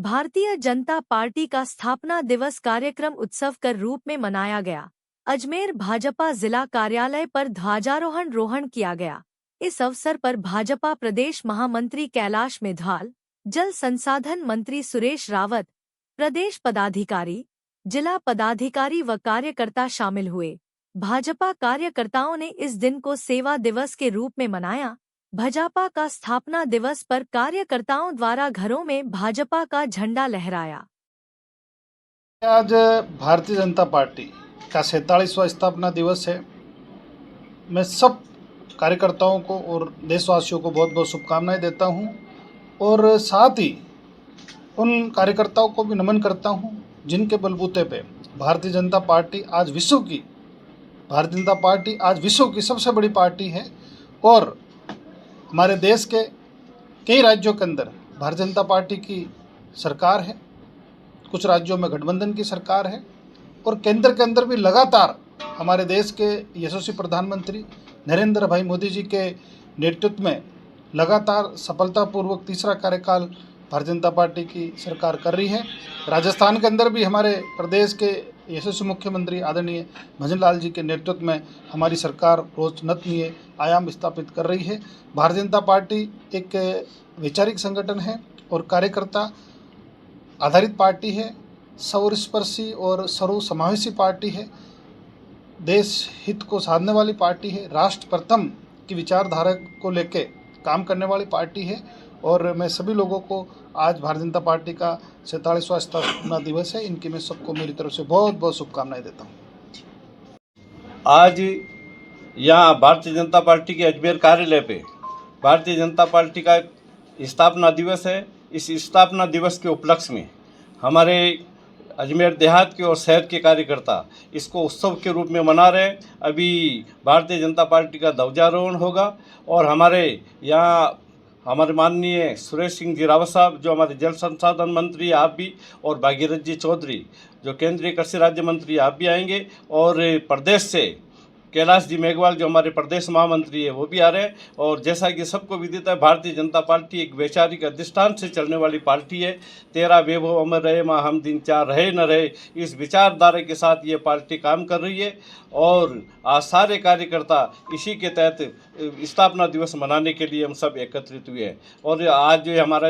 Bharatiya Janata party का स्थापना दिवस कार्यक्रम उत्सव कर रूप में मनाया गया। अजमेर भाजपा जिला कार्यालय पर ध्वजारोहण किया गया। इस अवसर पर भाजपा प्रदेश महामंत्री कैलाश मेघवाल, जल संसाधन मंत्री सुरेश रावत, प्रदेश पदाधिकारी, जिला पदाधिकारी व कार्यकर्ता शामिल हुए। भाजपा कार्यकर्ताओं ने इस दिन को सेवा दिवस के रूप में मनाया। भाजपा का स्थापना दिवस पर कार्यकर्ताओं द्वारा घरों में भाजपा का झंडा लहराया। आज भारतीय जनता पार्टी का 47वां स्थापना दिवस है। मैं सब कार्यकर्ताओं को और देशवासियों को बहुत बहुत शुभकामनाएं देता हूं और साथ ही उन कार्यकर्ताओं को भी नमन करता हूं जिनके बलबूते पे भारतीय जनता पार्टी आज विश्व की सबसे बड़ी पार्टी है और हमारे देश के कई राज्यों के अंदर भारतीय जनता पार्टी की सरकार है। कुछ राज्यों में गठबंधन की सरकार है और केंद्र के अंदर भी लगातार हमारे देश के यशस्वी प्रधानमंत्री नरेंद्र भाई मोदी जी के नेतृत्व में लगातार सफलतापूर्वक तीसरा कार्यकाल भारतीय जनता पार्टी की सरकार कर रही है। राजस्थान के अंदर भी हमारे प्रदेश के यशस्वी मुख्यमंत्री आदरणीय भजन लाल जी के नेतृत्व में हमारी सरकार रोज नतनीय आयाम स्थापित कर रही है। भारतीय जनता पार्टी एक वैचारिक संगठन है और कार्यकर्ता आधारित पार्टी है, सर्वस्पर्शी और सर्वसमावेशी पार्टी है, देश हित को साधने वाली पार्टी है, राष्ट्र प्रथम की विचारधारा को लेके काम करने वाली पार्टी है और मैं सभी लोगों को आज भारतीय जनता पार्टी का 47वां स्थापना दिवस है, इनकी मैं सबको मेरी तरफ से बहुत बहुत शुभकामनाएं देता हूँ। आज यहाँ भारतीय जनता पार्टी के अजमेर कार्यालय पे भारतीय जनता पार्टी का स्थापना दिवस है। इस स्थापना दिवस के उपलक्ष्य में हमारे अजमेर देहात के और शहर के कार्यकर्ता इसको उत्सव के रूप में मना रहे हैं। अभी भारतीय जनता पार्टी का ध्वजारोहण होगा और हमारे यहाँ हमारे माननीय सुरेश सिंह जी रावत साहब जो हमारे जल संसाधन मंत्री आप भी, और भागीरथ जी चौधरी जो केंद्रीय कृषि राज्य मंत्री आप भी आएंगे, और प्रदेश से कैलाश जी मेघवाल जो हमारे प्रदेश महामंत्री है वो भी आ रहे हैं। और जैसा कि सबको विदित है, भारतीय जनता पार्टी एक वैचारिक अधिष्ठान से चलने वाली पार्टी है। तेरा वैभव अमर रहे माँ हम दिन चार रहे न रहे, इस विचारधारा के साथ ये पार्टी काम कर रही है और आज सारे कार्यकर्ता इसी के तहत स्थापना दिवस मनाने के लिए हम सब एकत्रित हुए हैं। और आज जो हमारा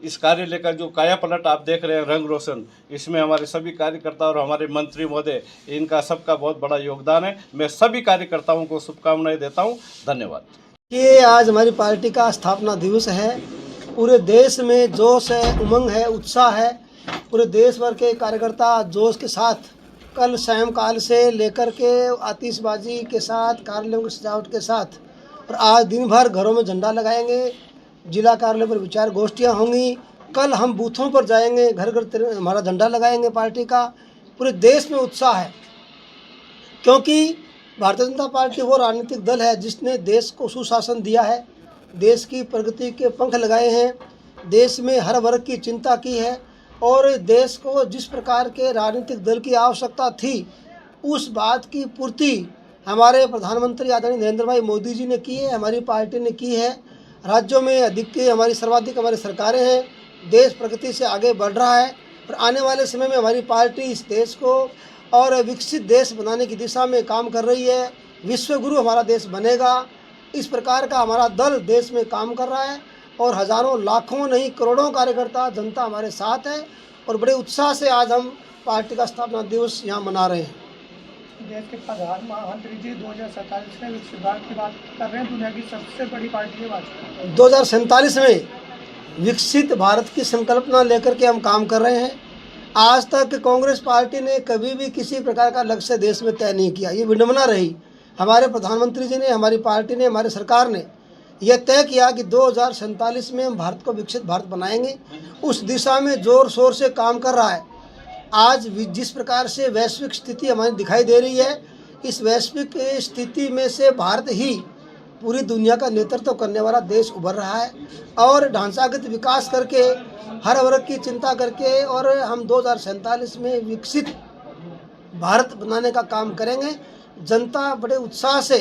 इस कार्यालय का जो काया पलट आप देख रहे हैं, रंग रोशन, इसमें हमारे सभी कार्यकर्ता और हमारे मंत्री महोदय, इनका सबका बहुत बड़ा योगदान है। मैं सभी कार्यकर्ताओं को शुभकामनाएं देता हूं। धन्यवाद। ये आज हमारी पार्टी का स्थापना दिवस है। पूरे देश में जोश है, उमंग है, उत्साह है। पूरे देश भर के कार्यकर्ता जोश के साथ कल सायंकाल से लेकर के आतिशबाजी के साथ, कार्यालयों की सजावट के साथ, और आज दिन भर घरों में झंडा लगाएंगे। जिला कार्यालय पर विचार गोष्ठियाँ होंगी। कल हम बूथों पर जाएंगे, घर घर हमारा झंडा लगाएंगे पार्टी का। पूरे देश में उत्साह है क्योंकि भारतीय जनता पार्टी वो राजनीतिक दल है जिसने देश को सुशासन दिया है, देश की प्रगति के पंख लगाए हैं, देश में हर वर्ग की चिंता की है और देश को जिस प्रकार के राजनीतिक दल की आवश्यकता थी उस बात की पूर्ति हमारे प्रधानमंत्री आदरणीय नरेंद्र भाई मोदी जी ने की है, हमारी पार्टी ने की है। राज्यों में हमारी सर्वाधिक हमारी सरकारें हैं। देश प्रगति से आगे बढ़ रहा है और आने वाले समय में हमारी पार्टी इस देश को और विकसित देश बनाने की दिशा में काम कर रही है। विश्व गुरु हमारा देश बनेगा, इस प्रकार का हमारा दल देश में काम कर रहा है और हज़ारों लाखों नहीं करोड़ों कार्यकर्ता जनता हमारे साथ है और बड़े उत्साह से आज हम पार्टी का स्थापना दिवस यहाँ मना रहे हैं। देश के प्रधानमंत्री जी 2047 में विकसित भारत की बात कर रहे हैं। दुनिया की सबसे बड़ी पार्टी है भाजपा। 2047 में विकसित भारत की संकल्पना लेकर के हम काम कर रहे हैं। आज तक कांग्रेस पार्टी ने कभी भी किसी प्रकार का लक्ष्य देश में तय नहीं किया। ये विडंबना रही। हमारे प्रधानमंत्री जी ने, हमारी पार्टी ने, हमारी सरकार ने यह तय किया कि 2047 में हम भारत को विकसित भारत बनाएंगे। उस दिशा में जोर शोर से काम कर रहा है। आज जिस प्रकार से वैश्विक स्थिति हमारी दिखाई दे रही है, इस वैश्विक स्थिति में से भारत ही पूरी दुनिया का नेतृत्व करने वाला देश उभर रहा है और ढांचागत विकास करके, हर वर्ग की चिंता करके और हम 2047 में विकसित भारत बनाने का काम करेंगे। जनता बड़े उत्साह से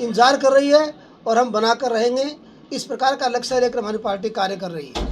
इंतजार कर रही है और हम बनाकर रहेंगे। इस प्रकार का लक्ष्य लेकर हमारी पार्टी कार्य कर रही है।